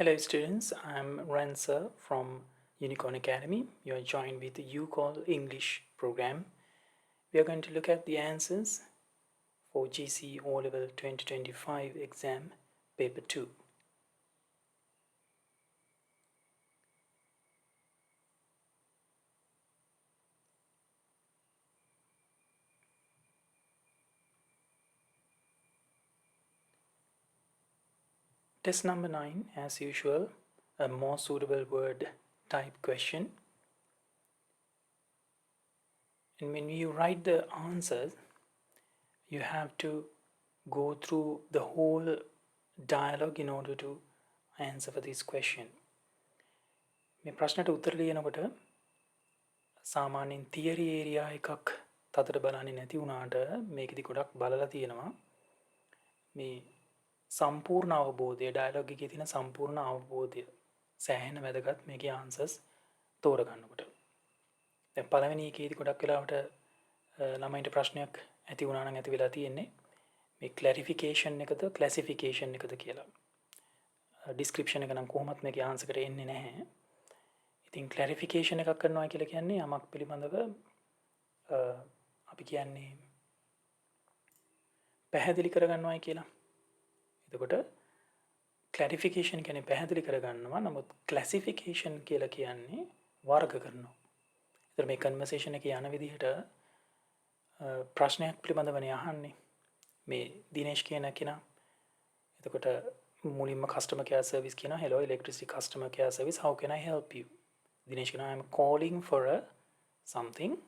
Hello students, I'm Ransa from Unicorn Academy. You are joined with the UCall English program. We are going to look at the answers for GC O-Level 2025 exam paper 2. Test number 9, as usual, a more suitable word type question. And when you write the answers, you have to go through the whole dialogue in order to answer for this question. මේ ප්‍රශ්නට උත්තර ලියනකොට සාමාන්‍යයෙන් theory area එකක් තදට බලන්නේ නැති වුණාට මේකෙදි ගොඩක් බලලා තියෙනවා මේ සම්පූර්ණ අවබෝධය ඩයලොග් එකේ තියෙන සම්පූර්ණ අවබෝධය සෑහෙන වැදගත් මේකේ ආන්සර්ස් තෝරගන්නකොට. දැන් පළවෙනි එකේදී ගොඩක් වෙලාවට ළමයින්ට ප්‍රශ්නයක් ඇති වුණා නම් ඇති වෙලා තියෙන්නේ මේ ක්ලැරිෆිකේෂන් එකද ක්ලාසිෆිකේෂන් එකද කියලා. ඩිස්ක්‍රිප්ෂන් එක නම් කොහොමත් මේකේ ආන්සර් එකට එන්නේ නැහැ. ඉතින් ක්ලැරිෆිකේෂන් එකක් කරනවා කියලා කියන්නේ යමක් පිළිබඳව අපි කියන්නේ පැහැදිලි කරගන්නවායි කියලා. එතකොට ක්ලැරිෆිකේෂන් කියන්නේ පැහැදිලි කරගන්නවා. නමුත් ක්ලාසිෆිකේෂන් කියලා කියන්නේ වර්ග කරනවා. ඒතර මේ කන්වර්සේෂන් එකේ යන විදිහට ප්‍රශ්නයක් පිළිබඳවනේ අහන්නේ. මේ දිනේෂ් කියන කෙනා. එතකොට මුලින්ම customer care service කියනවා hello electricity customer care service how can I help you? Dinesh, I am calling for something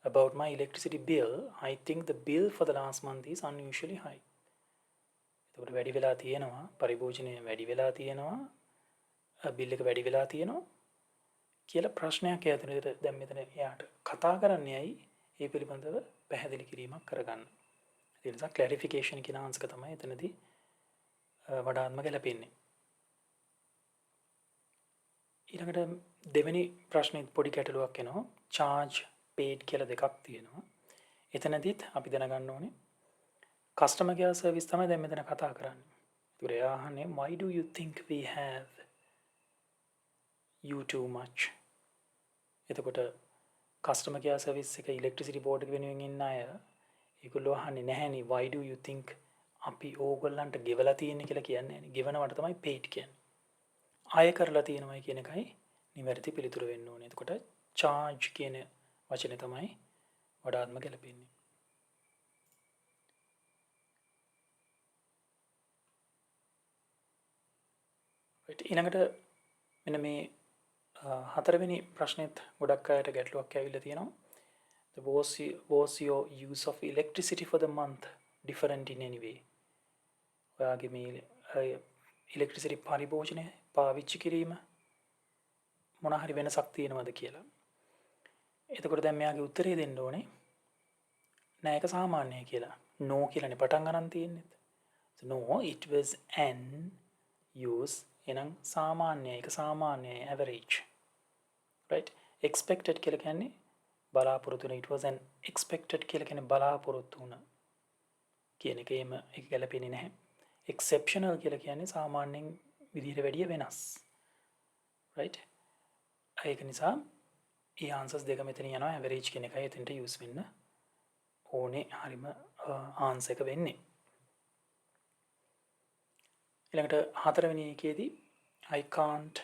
about my electricity bill. I think the bill for the last month is unusually high. එතකොට වැඩි වෙලා තියෙනවා පරිභෝජනය වැඩි වෙලා තියෙනවා bill එක වැඩි වෙලා තියෙනවා කියලා ප්‍රශ්නයක් ඇතුළත දැන් මෙතන එයාට කතා කරන්නේ ඇයි ඒ පිළිබඳව පැහැදිලි කිරීමක් කරගන්න. ඒ නිසා ක්ලැරිෆිකේෂන් කියන ආන්සර් තමයි එතනදී වඩාත්ම ගැලපෙන්නේ. ඊළඟට දෙවෙනි ප්‍රශ්නේ පොඩි ගැටලුවක් එනවා. charge paid කියලා දෙකක් තියෙනවා. එතනදිත් අපි දැනගන්න ඕනේ customer care service තමයි දැන් මෙතන කතා කරන්නේ. ඒතර එයා අහන්නේ why do you think we have you too much? එතකොට customer care service එක electricity board එක වෙනුවෙන් ඉන්න අය ඒගොල්ලෝ අහන්නේ නැහැනේ why do you think අපි ඕගොල්ලන්ට ගෙවලා තියෙන්නේ කියලා කියන්නේ නැහැ. ගෙවනවට තමයි paid කියන්නේ. අය කරලා තියෙනවයි කියන එකයි නිවැරදි පිළිතුර වෙන්න ඕනේ. එතකොට charge කියන වචනේ තමයි වඩාත්ම ගැලපෙන්නේ. right ඊළඟට මෙන්න මේ හතරවෙනි ප්‍රශ්නෙත් ගොඩක් අයට ගැටලුවක් ඇවිල්ලා තියෙනවා. was your use of electricity for the month different in any way? ඔයාගේ මේ electricity පරිභෝජනය පාවිච්චි කිරීම මොන හරි වෙනසක් තියෙනවද කියලා. එතකොට දැන් මෙයාගේ උත්තරේ දෙන්න ඕනේ නෑ ඒක සාමාන්‍යයි කියලා. no කියලානේ පටන් ගන්න තියෙන්නේ. so no it was an use එනම් සාමාන්‍යයි ඒක සාමාන්‍යයි average. right expected කියලා කියන්නේ බලාපොරොත්තු වෙන it was an expected කියලා කියන්නේ බලාපොරොත්තු වුණ කියන එක එහෙම ඒක ගැලපෙන්නේ නැහැ. exceptional කියලා කියන්නේ සාමාන්‍යයෙන් විදිහට වැඩිය වෙනස්. right ඒක නිසා ඒ ආන්සර්ස් දෙක මෙතන යනවා ඇවරේජ් කියන එකයි එතනට යූස් වෙන්න ඕනේ හරිම ආන්සර් එක වෙන්නේ. ඊළඟට හතරවෙනි එකේදී I can't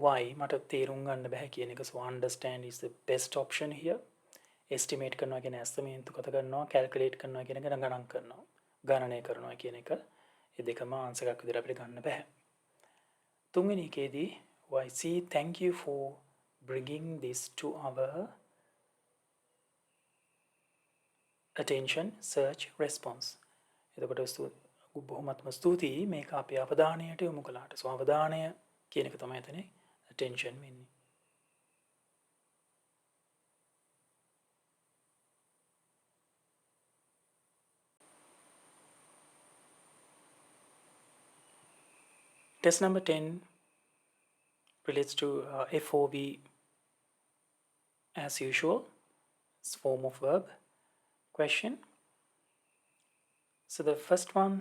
why මට තේරුම් ගන්න බෑ කියන එක so understand is the best option here. estimate කරනවා කියන්නේ estimate කත කරනවා calculate කරනවා කියන එක ගණන් කරනවා ගණනය කරනවා කියන එක ඒ දෙකම ආන්සර් එකක් විදිහට අපිට ගන්න බෑ. තුන්වෙනි එකේදී YC thank you for bringing this to our attention search response. එතකොට බොහොමත්ම ස්තුතියි මේක අපේ අවධානයට යොමු කළාට. so අවධානය කියන එක තමයි එතන attention වෙන්නේ. Test number 10 relates to FOB as usual. It's form of verb question. So the first one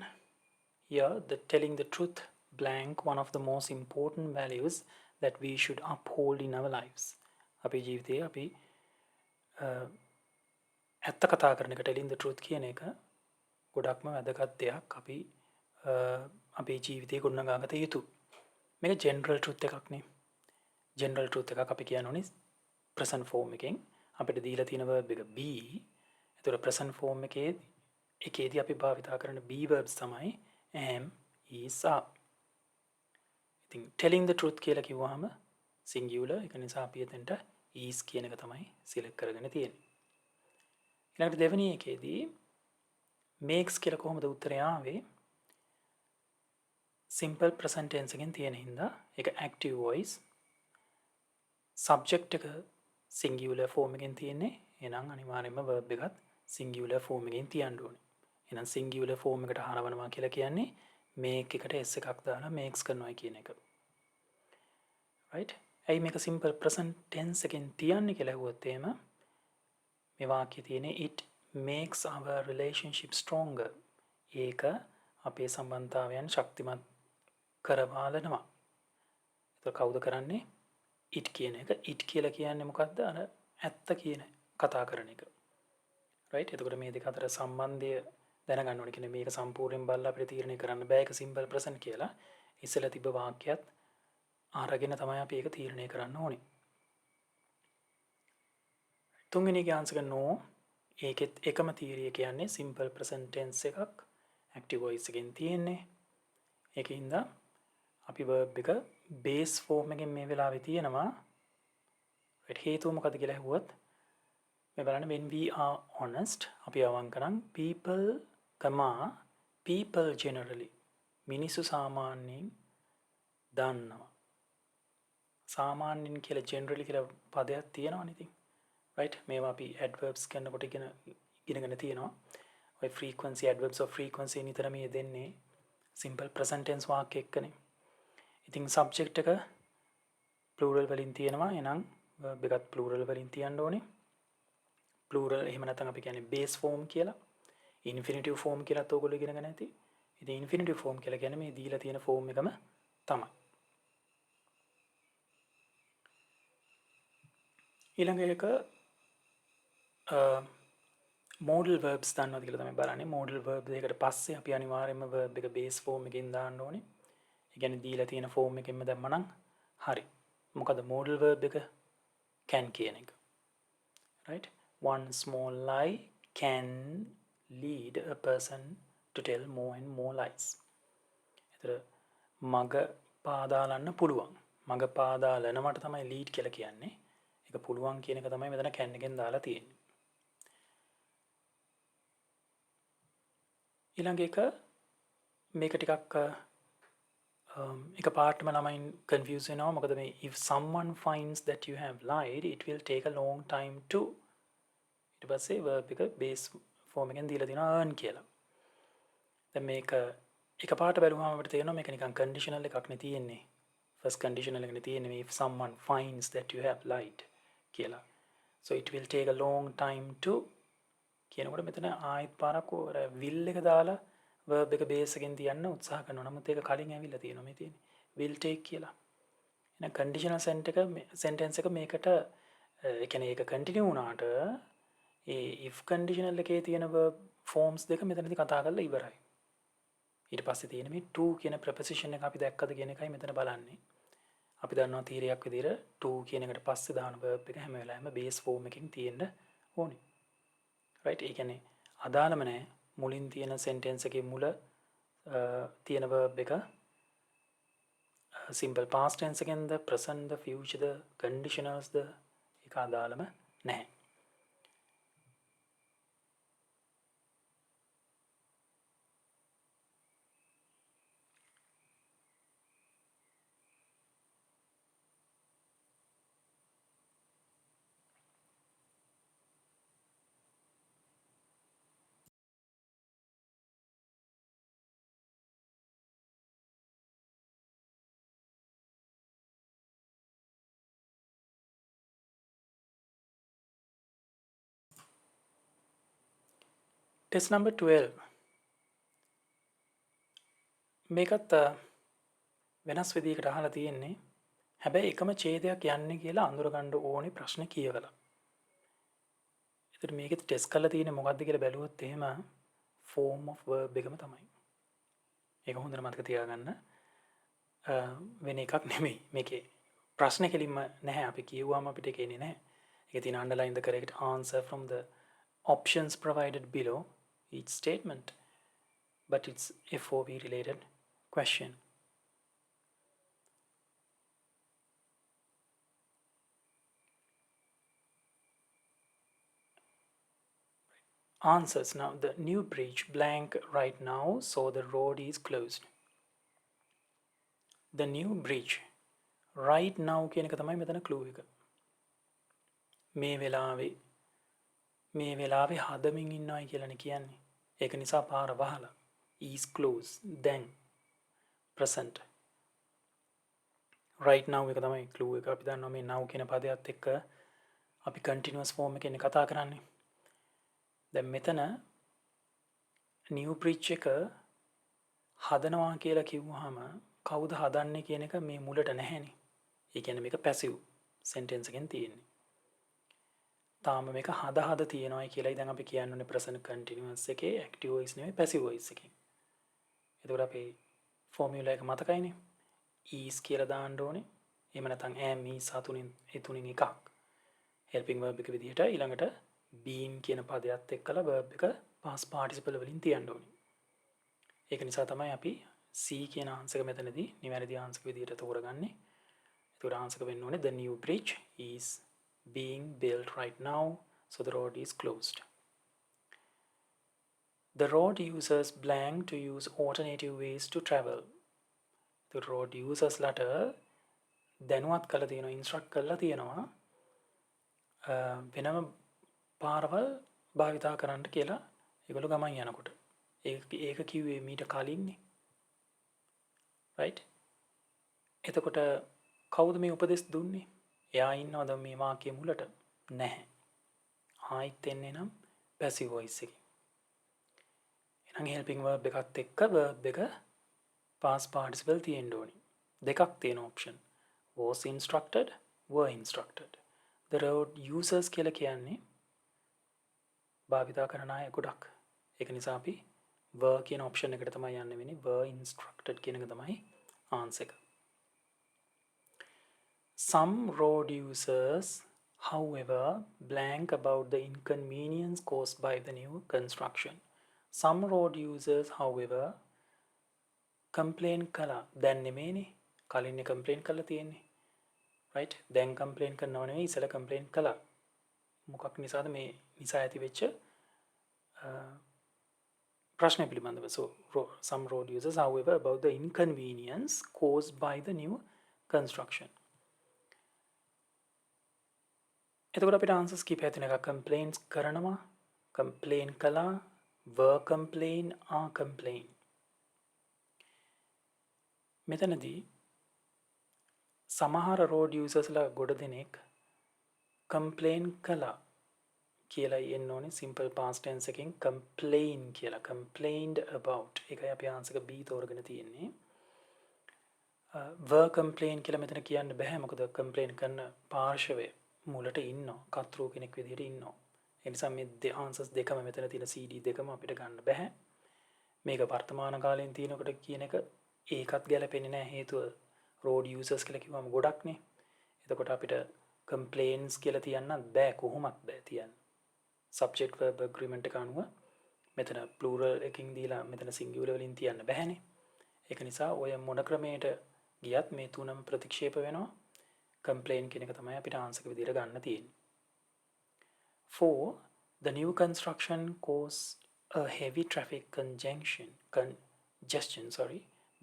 here, the telling the truth blank one of the most important values that we should uphold in our lives. අපේ ජීවිතයේ අපි ඇත්ත කතා කරන එක, telling the truth කියන එක ගොඩක්ම වැදගත් දෙයක්. අපි අපේ ජීවිතේ ගොඩනගාගත යුතු. මේක general truth එකක් නේ. general truth එකක් අපි කියන්නේ present form එකෙන් අපිට දීලා තියෙන verb එක be. ඒතර present form එකේදී අපි භාවිතා කරන be verbs තමයි am, is, are. ඉතින් telling the truth කියලා කිව්වහම singular, ඒක නිසා අපි එතනට is කියන එක තමයි select කරගෙන තියෙන්නේ. ඊළඟට දෙවෙනි එකේදී makes කියලා කොහොමද උත්තරය ආවේ? simple present tense එකෙන් තියෙන හින්දා ඒක active voice. subject එක singular form එකෙන් තියෙන්නේ. එහෙනම් අනිවාර්යයෙන්ම verb එකත් singular form එකෙන් තියන්න ඕනේ. එහෙනම් singular form එකට හරවනවා කියලා කියන්නේ make එකට s එකක් දාලා makes කරනවා කියන එක. right? ඇයි මේක simple present tense එකෙන් තියන්නේ කියලා ඇහුවොත් එහෙම මේ වාක්‍යයේ තියෙන්නේ it makes our relationship stronger. ඒක අපේ සම්බන්ධතාවයන් ශක්තිමත් කරවාලනවා. ඒක කවුද කරන්නේ? it කියන එක. it කියලා කියන්නේ මොකද්ද? අර ඇත්ත කියන කතා කරන එක. right? එතකොට මේ දෙක අතර සම්බන්ධය දැනගන්න ඕනේ. කියන්නේ මේක සම්පූර්ණයෙන් බලලා අපිට තීරණය කරන්න බෑ ඒක simple present කියලා. ඉස්සෙල්ලා තිබ්බ වාක්‍යයත් අරගෙන තමයි අපි ඒක තීරණය කරන්න ඕනේ. තුන්වෙනි එක ආන්සර් no. ඒකෙත් එකම තීරිය කියන්නේ simple present tense එකක් active voice එකෙන් තියෙන්නේ. ඒකින්ද අපි verb එක base form එකෙන් මේ වෙලාවේ තියෙනවා. ඒට හේතුව මොකද කියලා ඇහුවොත් මේ බලන්න when we are honest අපි අවංක නම් people generally මිනිස්සු සාමාන්‍යයෙන් දන්නවා. සාමාන්‍යයෙන් කියලා generally කියලා පදයක් තියෙනවනේ ඉතින්. right? මේවා අපි adverbs කරනකොට ඉගෙනගෙන තියෙනවා. ඔය frequency adverbs of frequency නිතර මේ දෙන්නේ simple present tense වාක්‍ය එක්කනේ. ඉතින් subject එක plural වලින් තියෙනවා. එහෙනම් verb එකත් plural වලින් තියන්න ඕනේ. plural එහෙම නැත්නම් අපි කියන්නේ base form කියලා. infinitive form කියලාත් ඔයගොල්ලෝ ඉගෙනගෙන ඇති. ඉතින් infinitive form කියලා කියන්නේ මේ දීලා තියෙන form එකම තමයි. ඊළඟ එක modal verbs දන්නවද කියලා තමයි බලන්නේ. modal verb දෙකට පස්සේ අපි අනිවාර්යයෙන්ම verb එක base form එකකින් දාන්න ඕනේ. ඒ කියන්නේ දීලා තියෙන form එකෙන්ම දැම්මනම් හරි. මොකද modal verb එක can කියන එක. right? One small lie can lead a person to tell more and more lies. ඒතර මග පාදාලන්න පුළුවන්. මග පාදාලනවට තමයි lead කියලා කියන්නේ. ඒක පුළුවන් කියන එක තමයි මෙතන can එකෙන් දාලා තියෙන්නේ. ඊළඟ එක මේක ටිකක් එක පාර්ට්ම ළමයින් confuse වෙනවා. මොකද මේ if someone finds that you have lied it will take a long time to ඊට පස්සේ verb එක base form එකෙන් දීලා තියෙනවා earn කියලා. දැන් මේක එක පාට බැලුවම අපිට තේරෙනවා මේක නිකන් conditional එකක් නේ තියෙන්නේ. first conditional එකනේ තියෙන්නේ if someone finds that you have lied කියලා. so it will take a long time to කියනකොට මෙතන ආයෙත් පාරක් will එක දාලා verb එක base එකෙන් තියන්න උත්සාහ කරනවා. නමුත් ඒක කලින් ඇවිල්ලා තියෙනවා මේ තියෙන්නේ will take කියලා. එහෙනම් conditional sentence එක මේකට ඒ කියන්නේ ඒක continue වුණාට ඒ if conditional එකේ තියෙන verb forms දෙක මෙතනදී කතා කරලා ඉවරයි. ඊට පස්සේ තියෙන මේ to කියන preposition එක අපි දැක්කද කියන එකයි මෙතන බලන්නේ. අපි දන්නවා තීරයක් විදිහට to කියන එකට පස්සේ දාන verb එක හැම වෙලාවෙම base form එකකින් තියෙන්න ඕනේ. right? ඒ කියන්නේ අදාළම නැහැ මුලින් තියෙන sentence එකේ මුල තියෙන verb එක simple past tense එකෙන්ද present ද future ද conditionals ද ඒක අදාළම නැහැ. Test number 12. මේකත් වෙනස් විදිහකට අහලා තියෙන්නේ. හැබැයි එකම ඡේදයක් යන්නේ කියලා අඳුර ගන්න ඕනේ ප්‍රශ්න කියවලා. ඒතර මේකෙත් ටෙස්ට් කරලා තියෙන්නේ මොකද්ද කියලා බැලුවොත් එහෙම form of verb එකම තමයි. ඒක හොඳට මතක තියාගන්න. වෙන එකක් නෙමෙයි මේකේ. ප්‍රශ්න කෙලින්ම නැහැ අපි කියුවාම අපිට ඒක එන්නේ නැහැ. ඒකේ තියෙන underline the correct answer from the options provided below each statement. But it's a FOB related question. Answers now. The new bridge blank right now, so the road is closed. The new bridge right now කියන එක තමයි මෙතන clue එක. මේ වෙලාවේ හදමින් ඉන්නවයි කියලානේ කියන්නේ. ඒක නිසා පාර වහලා. is closed. then present. right now එක තමයි clue එක. අපි දන්නවා මේ now කියන පදයට එක්ක අපි continuous form එකෙන් කතා කරන්නේ. දැන් මෙතන new bridge එක හදනවා කියලා කිව්වහම කවුද හදන්නේ කියන එක මේ මුලට නැහැනේ. ඒ කියන්නේ මේක passive sentence එකෙන් තියෙන්නේ. තාම මේක හද තියෙනවායි කියලායි දැන් අපි කියන්නේ present continuous එකේ active voice නෙමෙයි passive voice එකේ. එතකොට අපේ formula එක මතකයිනේ. is කියලා දාන්න ඕනේ. එහෙම නැත්නම් am is තුنين එකක්. helping verb එක විදිහට ඊළඟට been කියන පදයට එක්කලා verb එක past participle වලින් තියන්න ඕනේ. ඒක නිසා තමයි අපි C කියන ආන්සර් එක මෙතනදී නිවැරදි ආන්සර් විදිහට තෝරගන්නේ. ඒතකොට ආන්සර් එක වෙන්න ඕනේ the new bridge is being built right now, so the road is closed. The road users blank to use alternative ways to travel. The road users ලට දැනුවත් කරලා තියෙනවා ඉන්ස්ට්‍රක්ට් කරලා තියෙනවා වෙනම පාරවල් භාවිතා කරන්න කියලා ඒගොල්ලෝ ගමන් යනකොට. ඒක කිව්වේ මීට කලින්නේ. right? එතකොට කවුද මේ උපදෙස් දුන්නේ? එයා ඉන්නවද මේ වාක්‍යයේ මුලට? නැහැ. ආයිත් එන්නේ නම් passive voice එකේ. එහෙනම් helping verb එකත් එක්ක verb එක past participle තියෙන්න ඕනේ. දෙකක් තියෙන option. was instructed, were instructed. The road users කියලා කියන්නේ භාවිතා කරන අය ගොඩක්. ඒක නිසා අපි were කියන option එකට තමයි යන්න වෙන්නේ. were instructed කියන එක තමයි answer එක. Some road users, however, blank about the inconvenience caused by the new construction. Some road users, however, complain කළා. දැන් නෙමෙයිනේ. කලින් complain කළා තියෙන්නේ. right? දැන් complain කරනව නෙවෙයි ඉස්සෙල්ලා complain කළා. මොකක් නිසාද මේ නිසා ඇති වෙච්ච ප්‍රශ්න පිළිබඳව. So some road users, however, about the inconvenience caused by the new construction. එතකොට අපිට answers කීපයක් තියෙනවා. complaints කරනවා, complain කළා, were complain, are complain. මෙතනදී සමහර road users ලා ගොඩ දෙනෙක් complain කළා කියලා එන්න ඕනේ simple past tense එකෙන් complain කියලා complained about. ඒකයි අපි answer එක B තෝරගෙන තියෙන්නේ. were complain කියලා මෙතන කියන්න බෑ මොකද complain කරන පාර්ශවය මුලට ඉන්නවා. කතෘ කෙනෙක් විදිහට ඉන්නවා. ඒ නිසා මේ answers දෙකම මෙතන තියෙන CD දෙකම අපිට ගන්න බෑ. මේක වර්තමාන කාලෙන් තියෙනකොට කියන එක ඒකත් ගැලපෙන්නේ නැහැ හේතුව road users කියලා කිව්වම ගොඩක්නේ. එතකොට අපිට complaints කියලා තියන්නත් බෑ කොහොමත් බෑ තියන්න. subject verb agreement එක අනුව මෙතන plural එකකින් දීලා මෙතන singular වලින් තියන්න බෑනේ. ඒක නිසා ඔය මොන ක්‍රමයකට ගියත් මේ තුනම ප්‍රතික්ෂේප වෙනවා. complain කියන එක තමයි අපිට answer එක විදිහට ගන්න තියෙන්නේ. 4. The new construction caused a heavy traffic congestion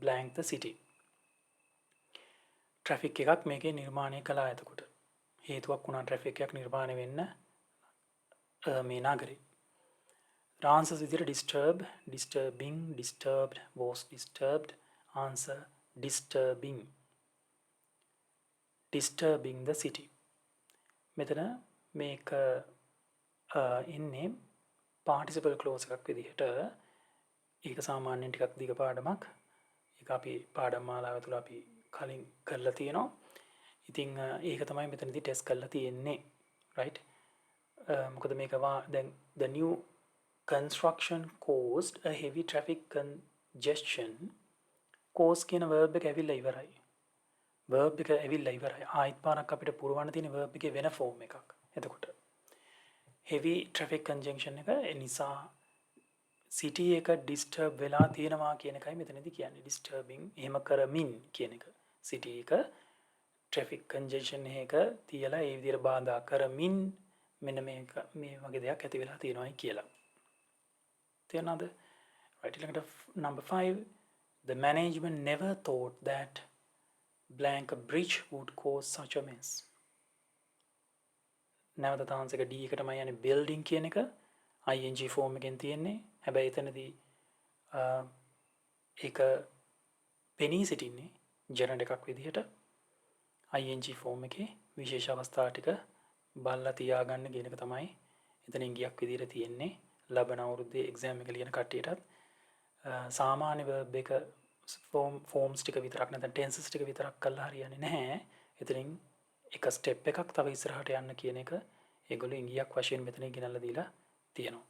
blank the city. traffic එකක් මේකේ නිර්මාණය කළා එතකොට. හේතුවක් වුණා traffic එකක් නිර්මාණය වෙන්න මේ නගරේ. answers විදිහට disturb, disturbing, disturbed, was disturbed. answer disturbing. disturbing the city. මෙතන මේක ඉන්නේ participle clause එකක් විදිහට. ඒක සාමාන්‍යයෙන් ටිකක් දිග පාඩමක්. ඒක අපි පාඩම් මාලාව තුළ අපි කලින් කරලා තියෙනවා. ඉතින් ඒක තමයි මෙතනදී ටෙස්ට් කරලා තියෙන්නේ. right? මොකද මේකවා දැන් the new construction caused a heavy traffic congestion. cause කියන verb එක ඇවිල්ලා ඉවරයි. verb එක ඇවිල්ලා ඉවරයි. ආයෙත් පාරක් අපිට පුරවන්න තියෙන verb එකේ වෙන form එකක්. එතකොට heavy traffic congestion එක නිසා city එක disturb වෙලා තියෙනවා කියන එකයි මෙතනදී කියන්නේ. disturbing එහෙම කරමින් කියන එක. city එක traffic congestion එක තියලා ඒ විදිහට බාධා කරමින් මෙන්න මේ වගේ දෙයක් ඇති වෙලා තියෙනවායි කියලා. තේරෙනවද? right, ඊළඟට number 5, the management never thought that blank bridge would cause such a mess. නැවත තාන්ස් එක D එකටම යන්නේ building කියන එක ing form එකෙන් තියෙන්නේ. හැබැයි එතනදී ඒක පෙනී සිටින්නේ gerund එකක් විදිහට ing form එකේ විශේෂ අවස්ථා ටික බලලා තියාගන්න කියන එක තමයි එතන ඉංගියක් විදිහට තියෙන්නේ. ලබන අවුරුද්දේ exam එක ලියන කට්ටියටත් සාමාන්‍ය verb එක forms ටික විතරක් නැත්නම් tenses ටික විතරක් කරලා හරියන්නේ නැහැ. එතනින් එක step එකක් තව ඉස්සරහට යන්න කියන එක ඒගොල්ලෝ ඉංගියක් වශයෙන් මෙතන ගෙනල්ලා දීලා තියෙනවා.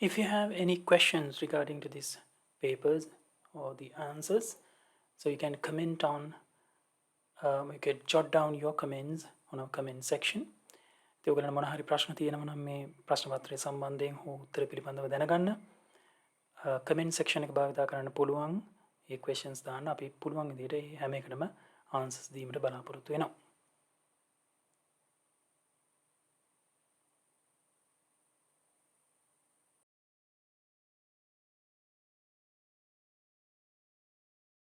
If you have any questions regarding to these papers or the answers, so you can comment on, you can jot down your comments on our comment section. ඔයගොල්ලන්ට මොන හරි ප්‍රශ්න තියෙනවා නම් මේ ප්‍රශ්න පත්‍රය සම්බන්ධයෙන් හෝ උත්තර පිළිබඳව දැනගන්න කමෙන්ට් සෙක්ෂන් එක භාවිත කරන්න පුළුවන්. ඒ questions දාන්න අපි පුළුවන් විදිහට හැම එකටම answers දීමට බලාපොරොත්තු වෙනවා.